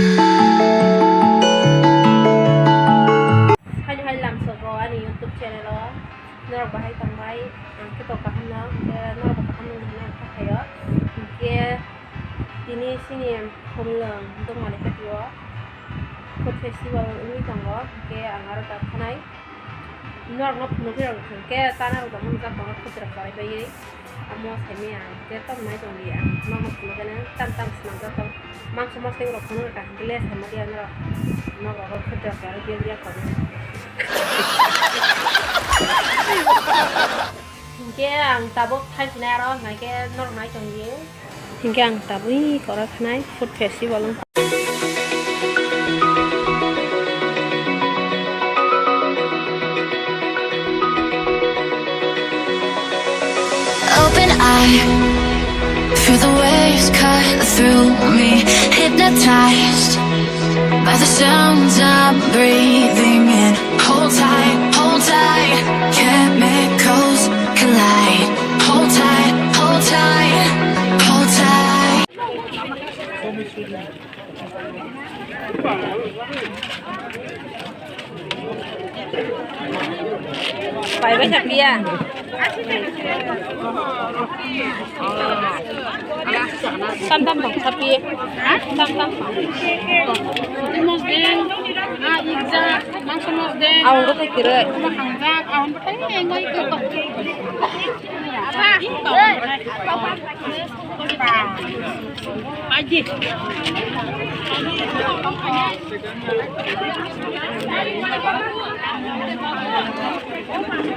Hai làm sổ có anh YouTube channel đó nó bahai tambai kita paham na nó paham na kayo ke ini sini homlang untuk mana ketiyo food festival ini tanggo ke angar tak kanai nó pun ke tanah udah mungkin tanggo food terkait bayi amo semia ke tam mai tong dia nó pun kena tam senang tak mang semua tengok kono tak gelas sama dia nó bawa food terkait dia kono Hingga ang tabok hai sinaro ngai ke nor nai tong ye hingga ang tabi kora khnai food festival Open eye, feel the waves cut through me, hypnotized by the sounds I'm breathing in. Hold tight, chemicals collide. Hold tight, hold tight, hold tight. Phải với chặt kia tam tam bằng sapi tam tam awon ko tekire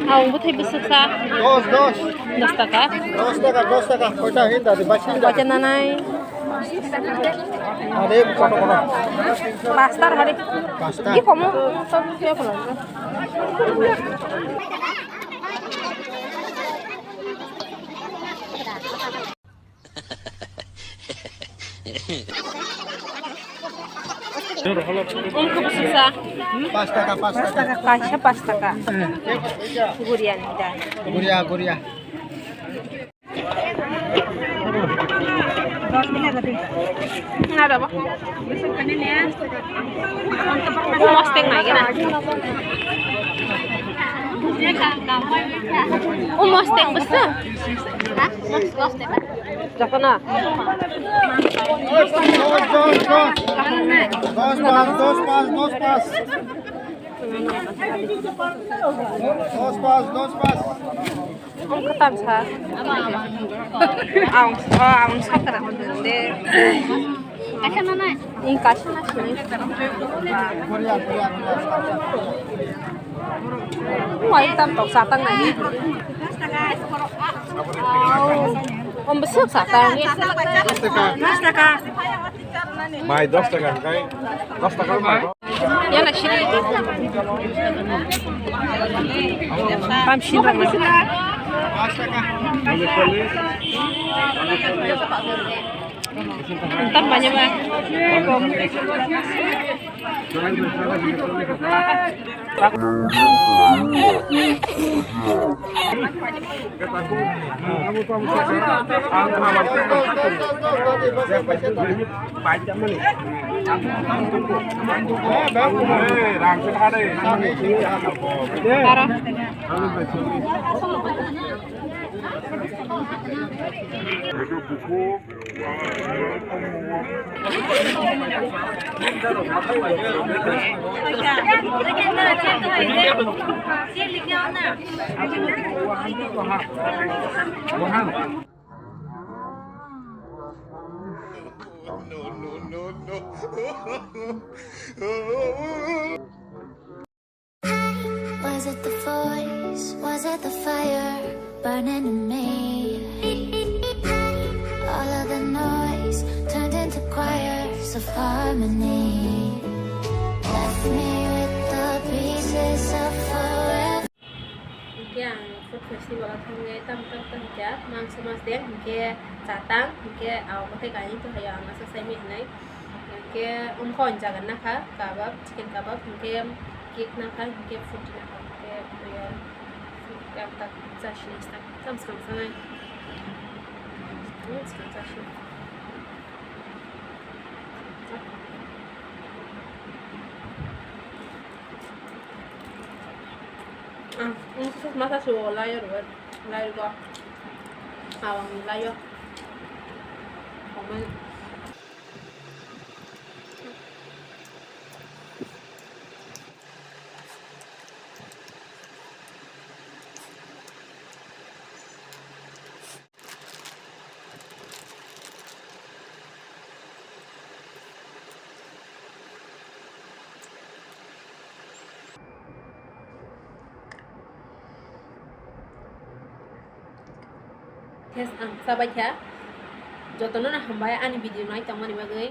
awon ko besok sa dos taka koita hinda di basin da baca nanai ade kono pastar hari pasta ki komo सब क्या बोला उनको besok sa pasta ka gurian dah guria ada apa mas teng lagi na mas teng besar Jangan na. Dos pas. Ang katam sa. Ang sakra ko dende. Kasya na na. Yung kasya na siya. Why tam satang na ni? Om besok satang ni. 10 টাকা ভাই 10 টাকা ভাই 10 টাকা ভাই Ya nak sini. Pam sini lang na. 5 টাকা Entar banyak ba? Was it the voice? Was it the fire burning in me? All of the noise turned into choirs of harmony. Left me with the pieces of forever. Yang food festival thangge tam jap mang semas dek ke catang ke aw pate kani to haya anga sa mi hanai ke khon jagan na kha kabab chicken kabab ke cake na kha ke food na kha ke ya tak tak zashi tak tam skam sanai zashi masa suwo layo rồi layo go awang layo komen yes ang sabay ka jotono na hambay ani video na itong mani bagay